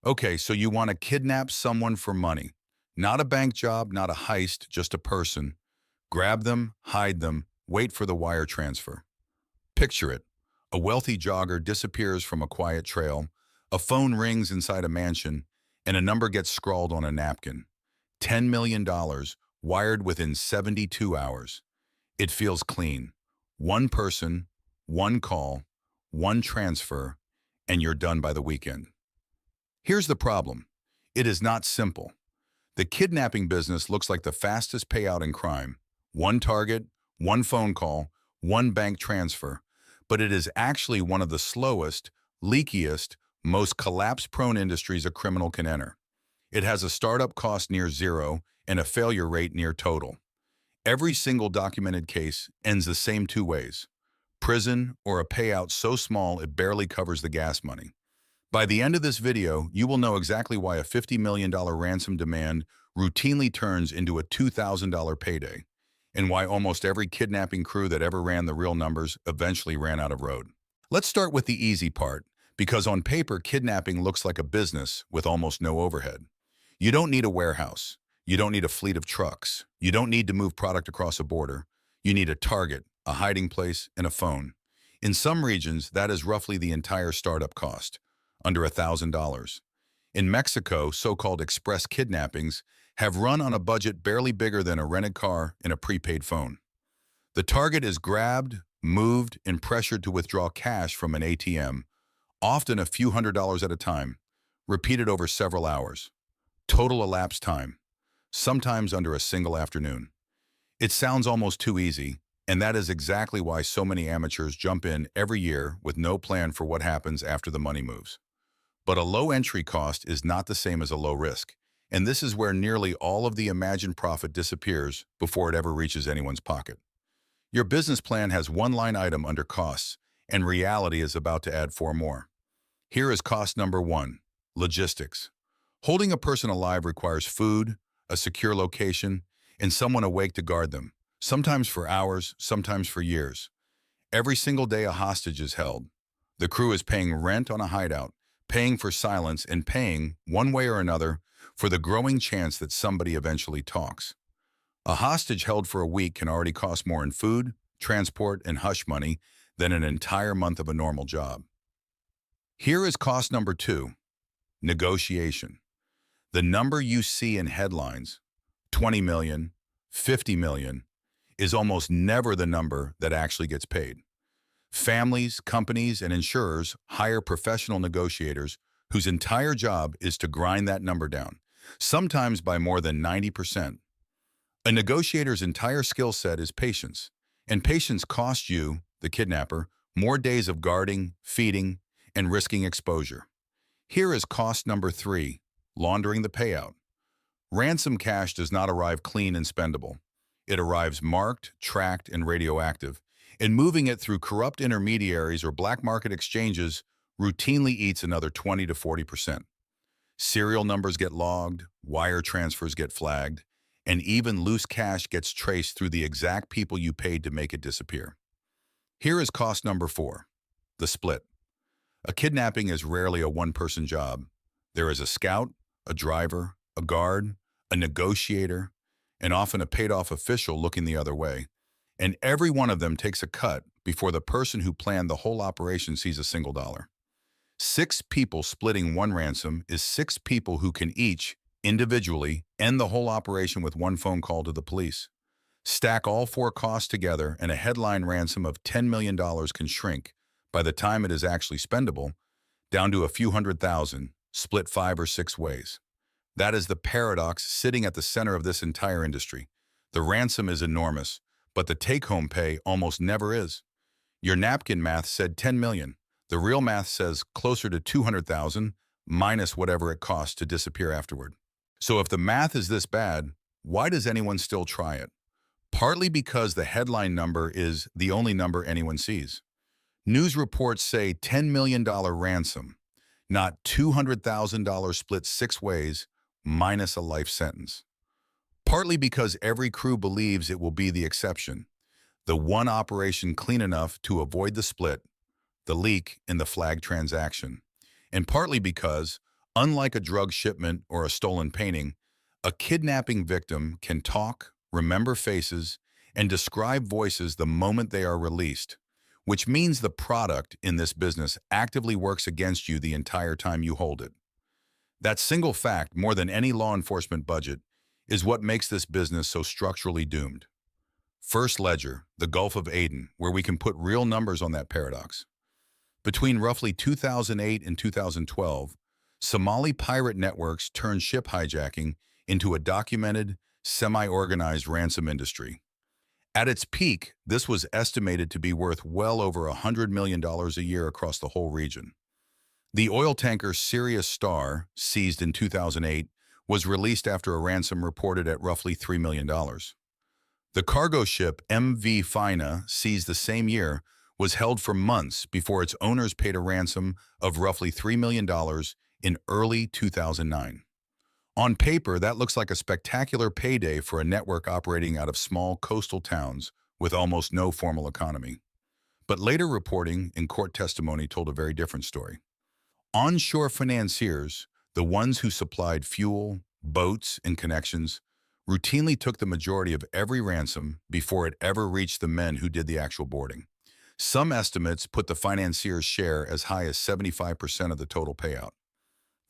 Okay, so you want to kidnap someone for money. Not a bank job, not a heist, just a person. Grab them, hide them, wait for the wire transfer. Picture it. A wealthy jogger disappears from a quiet trail, a phone rings inside a mansion, and a number gets scrawled on a napkin. $10 million, wired within 72 hours. It feels clean. One person, one call, one transfer, and you're done by the weekend. Here's the problem. It is not simple. The kidnapping business looks like the fastest payout in crime. One target, one phone call, one bank transfer. But it is actually one of the slowest, leakiest, most collapse-prone industries a criminal can enter. It has a startup cost near zero and a failure rate near total. Every single documented case ends the same two ways: prison or a payout so small it barely covers the gas money. By the end of this video, you will know exactly why a $50 million ransom demand routinely turns into a $2,000 payday, and why almost every kidnapping crew that ever ran the real numbers eventually ran out of road. Let's start with the easy part, because on paper, kidnapping looks like a business with almost no overhead. You don't need a warehouse. You don't need a fleet of trucks. You don't need to move product across a border. You need a target, a hiding place, and a phone. In some regions, that is roughly the entire startup cost, under $1,000. In Mexico, so-called express kidnappings have run on a budget barely bigger than a rented car and a prepaid phone. The target is grabbed, moved, and pressured to withdraw cash from an ATM, often a few $100s at a time, repeated over several hours. Total elapsed time, sometimes under a single afternoon. It sounds almost too easy, and that is exactly why so many amateurs jump in every year with no plan for what happens after the money moves. But a low entry cost is not the same as a low risk, and this is where nearly all of the imagined profit disappears before it ever reaches anyone's pocket. Your business plan has one line item under costs, and reality is about to add four more. Here is cost number one: logistics. Holding a person alive requires food, a secure location, and someone awake to guard them, sometimes for hours, sometimes for years. Every single day a hostage is held. The crew is paying rent on a hideout, paying for silence, and paying, one way or another, for the growing chance that somebody eventually talks. A hostage held for a week can already cost more in food, transport, and hush money than an entire month of a normal job. Here is cost number two: negotiation. The number you see in headlines, 20 million, 50 million, is almost never the number that actually gets paid. Families, companies, and insurers hire professional negotiators whose entire job is to grind that number down, sometimes by more than 90%. A negotiator's entire skill set is patience, and patience costs you, the kidnapper, more days of guarding, feeding, and risking exposure. Here is cost number three: laundering the payout. Ransom cash does not arrive clean and spendable. It arrives marked, tracked, and radioactive, and moving it through corrupt intermediaries or black market exchanges routinely eats another 20 to 40%. Serial numbers get logged, wire transfers get flagged, and even loose cash gets traced through the exact people you paid to make it disappear. Here is cost number four: the split. A kidnapping is rarely a one-person job. There is a scout, a driver, a guard, a negotiator, and often a paid-off official looking the other way. And every one of them takes a cut before the person who planned the whole operation sees a single dollar. 6 people splitting one ransom is 6 people who can each, individually, end the whole operation with one phone call to the police. Stack all 4 costs together, and a headline ransom of $10 million can shrink, by the time it is actually spendable, down to a few $100,000, split 5 or 6 ways. That is the paradox sitting at the center of this entire industry. The ransom is enormous, but the take-home pay almost never is. Your napkin math said 10 million. The real math says closer to 200,000 minus whatever it costs to disappear afterward. So if the math is this bad, why does anyone still try it? Partly because the headline number is the only number anyone sees. News reports say $10 million ransom, not $200,000 split 6 ways minus a life sentence. Partly because every crew believes it will be the exception, the one operation clean enough to avoid the split, the leak in the flag transaction. And partly because, Unlike a drug shipment or a stolen painting, a kidnapping victim can talk, remember faces, and describe voices the moment they are released, which means the product in this business actively works against you the entire time you hold it. That single fact, more than any law enforcement budget, is what makes this business so structurally doomed. First ledger, the Gulf of Aden, where we can put real numbers on that paradox. Between roughly 2008 and 2012, Somali pirate networks turned ship hijacking into a documented, semi-organized ransom industry. At its peak, this was estimated to be worth well over $100 million a year across the whole region. The oil tanker Sirius Star, seized in 2008, was released after a ransom reported at roughly $3 million. The cargo ship MV Fina, seized the same year, was held for months before its owners paid a ransom of roughly $3 million in early 2009. On paper, that looks like a spectacular payday for a network operating out of small coastal towns with almost no formal economy. But later reporting and court testimony told a very different story. Onshore financiers, the ones who supplied fuel, boats, and connections, routinely took the majority of every ransom before it ever reached the men who did the actual boarding. Some estimates put the financier's share as high as 75% of the total payout.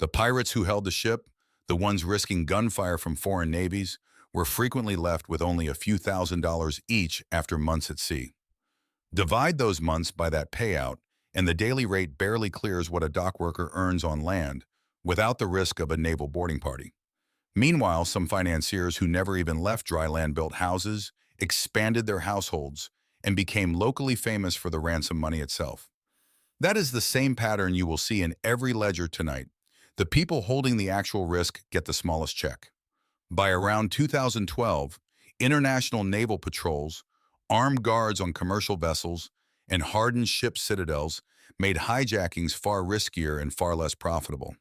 The pirates who held the ship, the ones risking gunfire from foreign navies, were frequently left with only a few $1,000s each after months at sea. Divide those months by that payout, and the daily rate barely clears what a dock worker earns on land without the risk of a naval boarding party. Meanwhile, some financiers who never even left dry land built houses, expanded their households, and became locally famous for the ransom money itself. That is the same pattern you will see in every ledger tonight. The people holding the actual risk get the smallest check. By around 2012, international naval patrols, armed guards on commercial vessels, and hardened ship citadels made hijackings far riskier and far less profitable.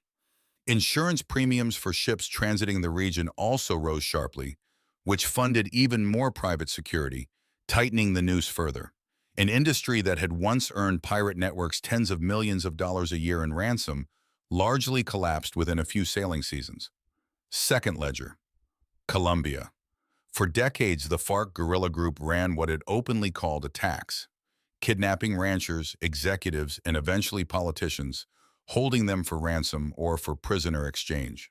Insurance premiums for ships transiting the region also rose sharply, which funded even more private security, tightening the noose further. An industry that had once earned pirate networks tens of millions of dollars a year in ransom largely collapsed within a few sailing seasons. Second ledger, Colombia. For decades, the FARC guerrilla group ran what it openly called attacks, kidnapping ranchers, executives, and eventually politicians, holding them for ransom or for prisoner exchange.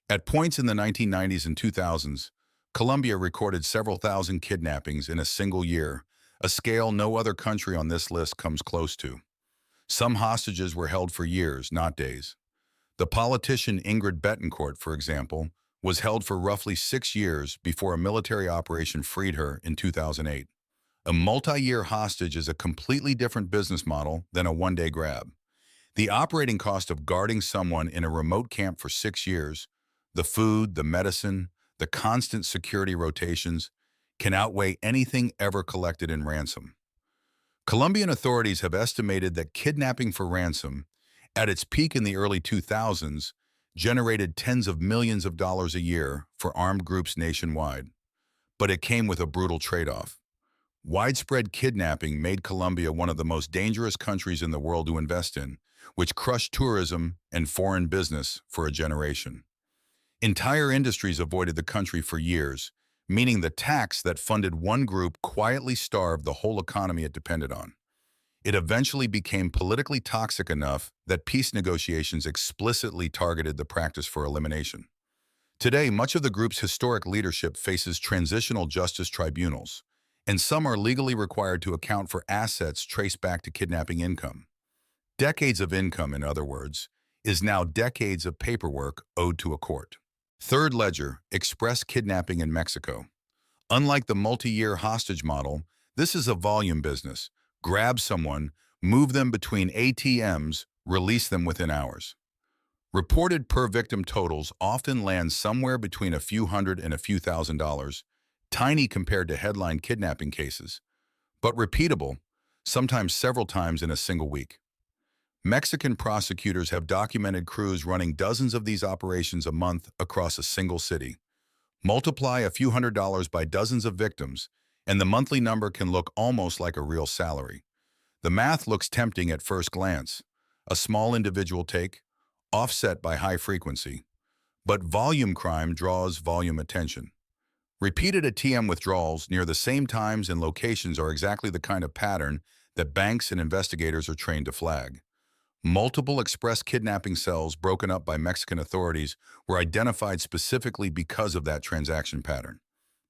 At points in the 1990s and 2000s, Colombia recorded several thousand kidnappings in a single year, a scale no other country on this list comes close to. Some hostages were held for years, not days. The politician Ingrid Betancourt, for example, was held for roughly 6 years before a military operation freed her in 2008. A multi-year hostage is a completely different business model than a one-day grab. The operating cost of guarding someone in a remote camp for 6 years, the food, the medicine, the constant security rotations, can outweigh anything ever collected in ransom. Colombian authorities have estimated that kidnapping for ransom, at its peak in the early 2000s, generated tens of millions of dollars a year for armed groups nationwide. But it came with a brutal trade-off. Widespread kidnapping made Colombia one of the most dangerous countries in the world to invest in, which crushed tourism and foreign business for a generation. Entire industries avoided the country for years, meaning the tax that funded one group quietly starved the whole economy it depended on. It eventually became politically toxic enough that peace negotiations explicitly targeted the practice for elimination. Today, much of the group's historic leadership faces transitional justice tribunals, and some are legally required to account for assets traced back to kidnapping income. Decades of income, in other words, is now decades of paperwork owed to a court. Third ledger, express kidnapping in Mexico. Unlike the multi-year hostage model, this is a volume business. Grab someone, move them between ATMs, release them within hours. Reported per-victim totals often land somewhere between a few hundred and a few $1,000s, tiny compared to headline kidnapping cases, but repeatable, sometimes several times in a single week. Mexican prosecutors have documented crews running dozens of these operations a month across a single city. Multiply a few $100s by dozens of victims, and the monthly number can look almost like a real salary. The math looks tempting at first glance. A small individual take, offset by high frequency. But volume crime draws volume attention. Repeated ATM withdrawals near the same times and locations are exactly the kind of pattern that banks and investigators are trained to flag. Multiple express kidnapping cells broken up by Mexican authorities were identified specifically because of that transaction pattern.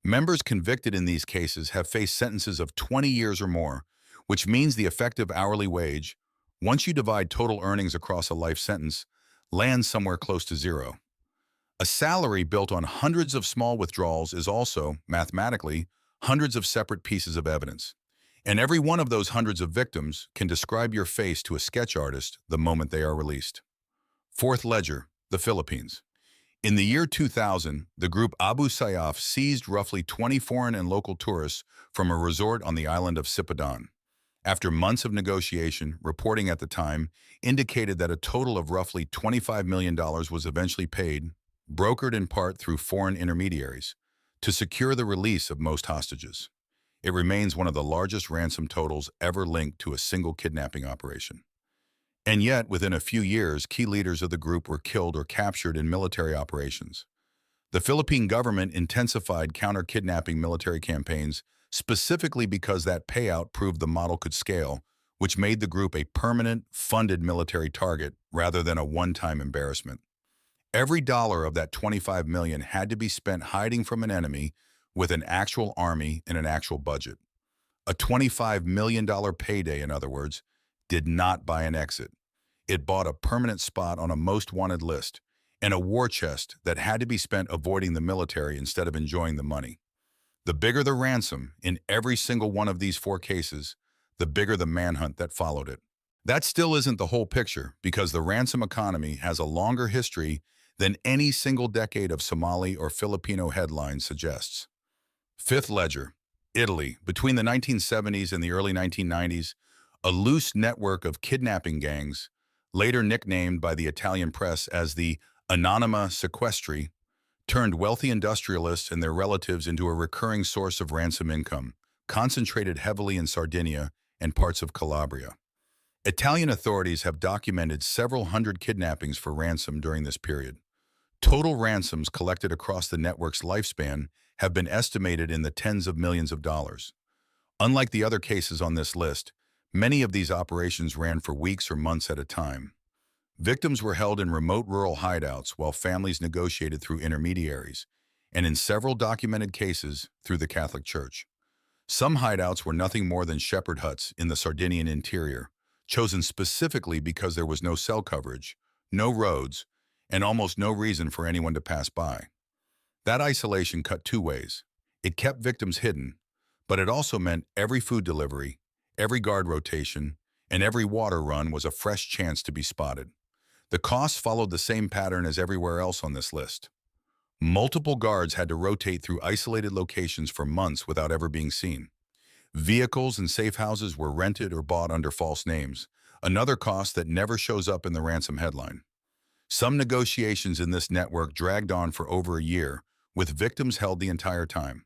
Members convicted in these cases have faced sentences of 20 years or more, which means the effective hourly wage, once you divide total earnings across a life sentence, lands somewhere close to zero. A salary built on hundreds of small withdrawals is also, mathematically, hundreds of separate pieces of evidence. And every one of those hundreds of victims can describe your face to a sketch artist the moment they are released. Fourth ledger, the Philippines. In the year 2000, the group Abu Sayyaf seized roughly 20 foreign and local tourists from a resort on the island of Sipadan. After months of negotiation, reporting at the time indicated that a total of roughly $25 million was eventually paid, brokered in part through foreign intermediaries, to secure the release of most hostages. It remains one of the largest ransom totals ever linked to a single kidnapping operation. And yet, within a few years, key leaders of the group were killed or captured in military operations. The Philippine government intensified counter-kidnapping military campaigns specifically because that payout proved the model could scale, which made the group a permanent, funded military target rather than a one-time embarrassment. Every dollar of that $25 million had to be spent hiding from an enemy with an actual army and an actual budget. A $25 million payday, in other words, did not buy an exit. It bought a permanent spot on a most wanted list and a war chest that had to be spent avoiding the military instead of enjoying the money. The bigger the ransom in every single one of these four cases, the bigger the manhunt that followed it. That still isn't the whole picture because the ransom economy has a longer history than any single decade of Somali or Filipino headlines suggests. Fifth ledger, Italy. Between the 1970s and the early 1990s, a loose network of kidnapping gangs, later nicknamed by the Italian press as the Anonima Sequestri, turned wealthy industrialists and their relatives into a recurring source of ransom income, concentrated heavily in Sardinia and parts of Calabria. Italian authorities have documented several hundred kidnappings for ransom during this period. Total ransoms collected across the network's lifespan have been estimated in the tens of millions of dollars. Unlike the other cases on this list, many of these operations ran for weeks or months at a time. Victims were held in remote rural hideouts while families negotiated through intermediaries, and in several documented cases, through the Catholic Church. Some hideouts were nothing more than shepherd huts in the Sardinian interior, chosen specifically because there was no cell coverage, no roads, and almost no reason for anyone to pass by. That isolation cut two ways. It kept victims hidden, but it also meant every food delivery, every guard rotation, and every water run was a fresh chance to be spotted. The costs followed the same pattern as everywhere else on this list. Multiple guards had to rotate through isolated locations for months without ever being seen. Vehicles and safe houses were rented or bought under false names, another cost that never shows up in the ransom headline. Some negotiations in this network dragged on for over a year, with victims held the entire time.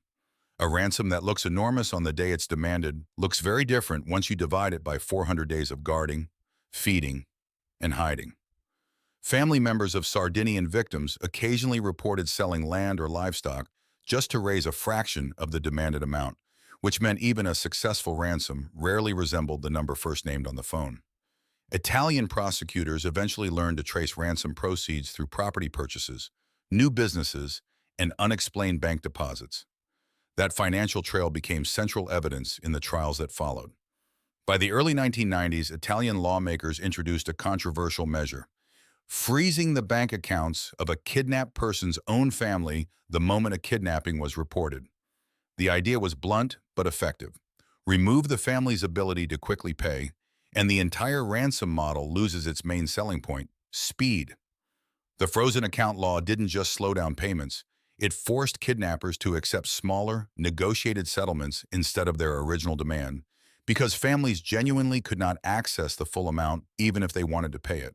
A ransom that looks enormous on the day it's demanded looks very different once you divide it by 400 days of guarding, feeding, and hiding. Family members of Sardinian victims occasionally reported selling land or livestock just to raise a fraction of the demanded amount, which meant even a successful ransom rarely resembled the number first named on the phone. Italian prosecutors eventually learned to trace ransom proceeds through property purchases, new businesses, and unexplained bank deposits. That financial trail became central evidence in the trials that followed. By the early 1990s, Italian lawmakers introduced a controversial measure, freezing the bank accounts of a kidnapped person's own family the moment a kidnapping was reported. The idea was blunt but effective. Remove the family's ability to quickly pay, and the entire ransom model loses its main selling point, speed. The frozen account law didn't just slow down payments, it forced kidnappers to accept smaller, negotiated settlements instead of their original demand, because families genuinely could not access the full amount even if they wanted to pay it.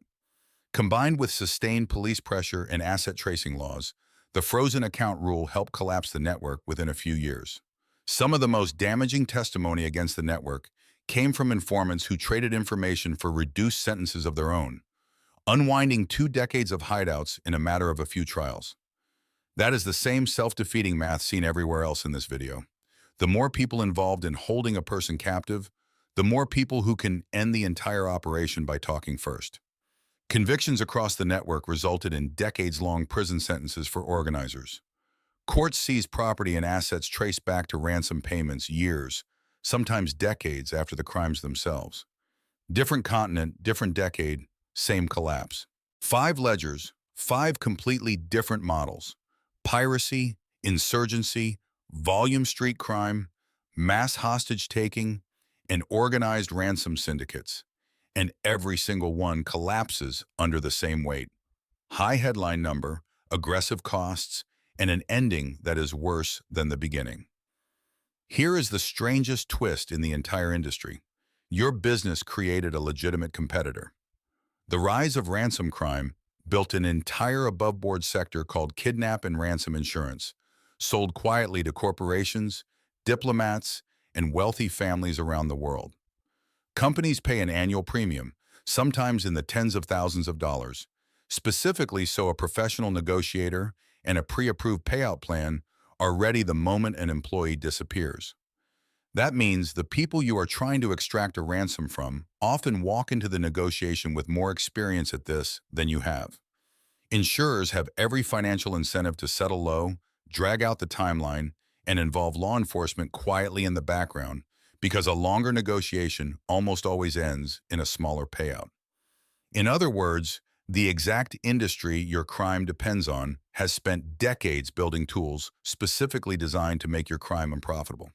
Combined with sustained police pressure and asset tracing laws, the frozen account rule helped collapse the network within a few years. Some of the most damaging testimony against the network came from informants who traded information for reduced sentences of their own. unwinding 2 decades of hideouts in a matter of a few trials. That is the same self-defeating math seen everywhere else in this video. The more people involved in holding a person captive, the more people who can end the entire operation by talking first. Convictions across the network resulted in decades-long prison sentences for organizers. Courts seized property and assets traced back to ransom payments years, sometimes decades after the crimes themselves. Different continent, different decade, same collapse. 5 ledgers, 5 completely different models. Piracy, insurgency, volume street crime, mass hostage-taking, and organized ransom syndicates. And every single one collapses under the same weight. High headline number, aggressive costs, and an ending that is worse than the beginning. Here is the strangest twist in the entire industry. Your business created a legitimate competitor. The rise of ransom crime built an entire above-board sector called kidnap and ransom insurance, sold quietly to corporations, diplomats, and wealthy families around the world. Companies pay an annual premium, sometimes in the tens of thousands of dollars, specifically so a professional negotiator and a pre-approved payout plan are ready the moment an employee disappears. That means the people you are trying to extract a ransom from often walk into the negotiation with more experience at this than you have. Insurers have every financial incentive to settle low, drag out the timeline, and involve law enforcement quietly in the background because a longer negotiation almost always ends in a smaller payout. In other words, the exact industry your crime depends on has spent decades building tools specifically designed to make your crime unprofitable.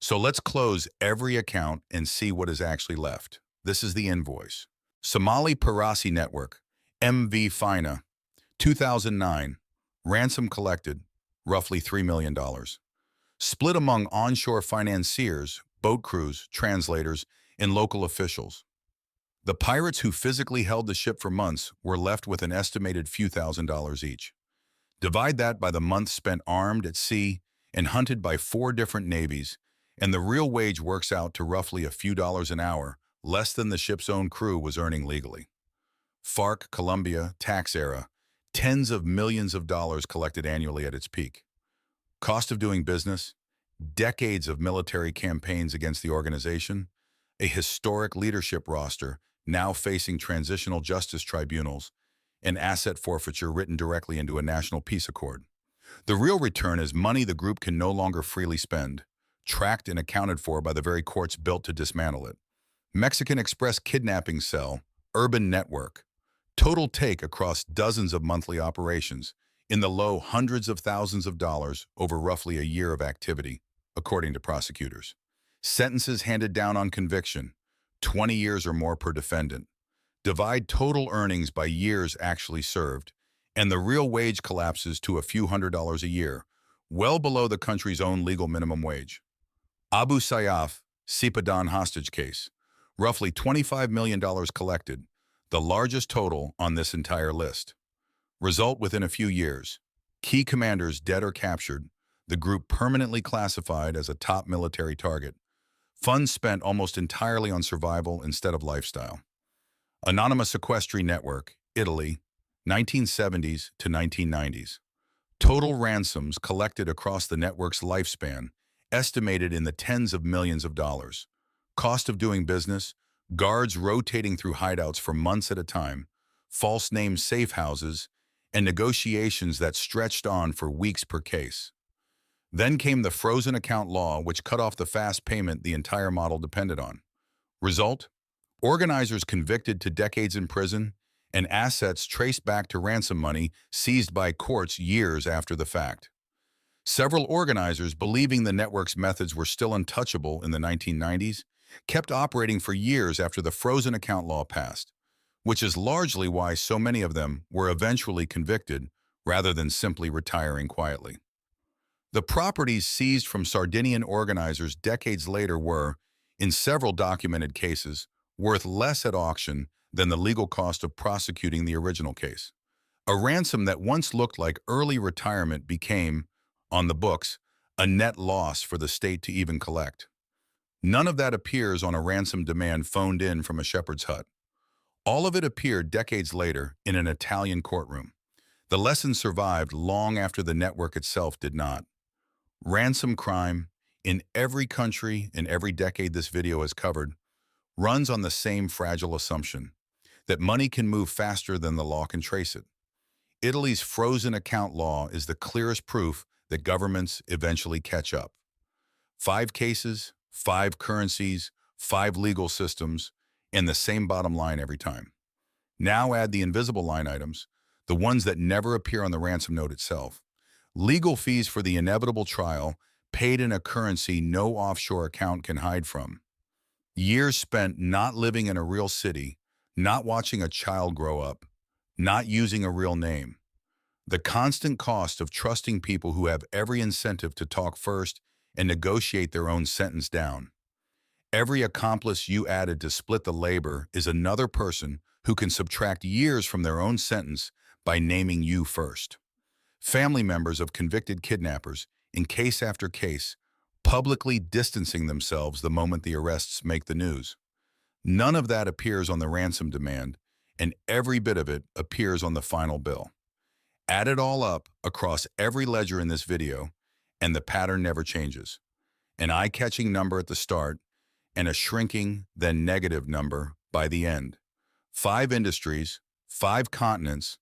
So let's close every account and see what is actually left. This is the invoice. Somali Piracy Network, MV FINA, 2009, ransom collected, roughly $3 million. Split among onshore financiers, boat crews, translators, and local officials. The pirates who physically held the ship for months were left with an estimated few $1,000s each. Divide that by the months spent armed at sea and hunted by 4 different navies, and the real wage works out to roughly a few dollars an hour, less than the ship's own crew was earning legally. FARC, Colombia, tax era, tens of millions of dollars collected annually at its peak. Cost of doing business, decades of military campaigns against the organization, a historic leadership roster now facing transitional justice tribunals, and asset forfeiture written directly into a national peace accord. The real return is money the group can no longer freely spend, tracked and accounted for by the very courts built to dismantle it. Mexican Express kidnapping cell, urban network. Total take across dozens of monthly operations, in the low hundreds of thousands of dollars over roughly a year of activity, according to prosecutors. Sentences handed down on conviction, 20 years or more per defendant. Divide total earnings by years actually served, and the real wage collapses to a few $100s a year, well below the country's own legal minimum wage. Abu Sayyaf, Sipadan hostage case, roughly $25 million collected, the largest total on this entire list. Result within a few years. Key commanders dead or captured, the group permanently classified as a top military target. Funds spent almost entirely on survival instead of lifestyle. Anonima Sequestri network, Italy, 1970s to 1990s. Total ransoms collected across the network's lifespan, estimated in the tens of millions of dollars. Cost of doing business, guards rotating through hideouts for months at a time, false name safe houses, and negotiations that stretched on for weeks per case. Then came the frozen account law, which cut off the fast payment the entire model depended on. Result? Organizers convicted to decades in prison and assets traced back to ransom money seized by courts years after the fact. Several organizers, believing the network's methods were still untouchable in the 1990s, kept operating for years after the frozen account law passed, which is largely why so many of them were eventually convicted rather than simply retiring quietly. The properties seized from Sardinian organizers decades later were, in several documented cases, worth less at auction than the legal cost of prosecuting the original case. A ransom that once looked like early retirement became, on the books, a net loss for the state to even collect. None of that appears on a ransom demand phoned in from a shepherd's hut. All of it appeared decades later in an Italian courtroom. The lesson survived long after the network itself did not. Ransom crime, in every country, in every decade this video has covered, runs on the same fragile assumption that money can move faster than the law can trace it. Italy's frozen account law is the clearest proof that governments eventually catch up. 5 cases, 5 currencies, 5 legal systems, and the same bottom line every time. Now add the invisible line items, the ones that never appear on the ransom note itself. Legal fees for the inevitable trial, paid in a currency no offshore account can hide from. Years spent not living in a real city, not watching a child grow up, not using a real name. The constant cost of trusting people who have every incentive to talk first and negotiate their own sentence down. Every accomplice you added to split the labor is another person who can subtract years from their own sentence by naming you first. Family members of convicted kidnappers, in case after case, publicly distancing themselves the moment the arrests make the news. None of that appears on the ransom demand, and every bit of it appears on the final bill. Add it all up across every ledger in this video, and the pattern never changes. An eye-catching number at the start, and a shrinking, then negative number by the end. 5 industries, 5 continents,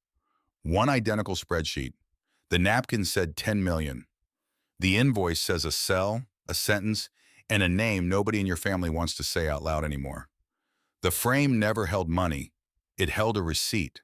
1 identical spreadsheet. The napkin said 10 million. The invoice says a cell, a sentence, and a name nobody in your family wants to say out loud anymore. The frame never held money. It held a receipt.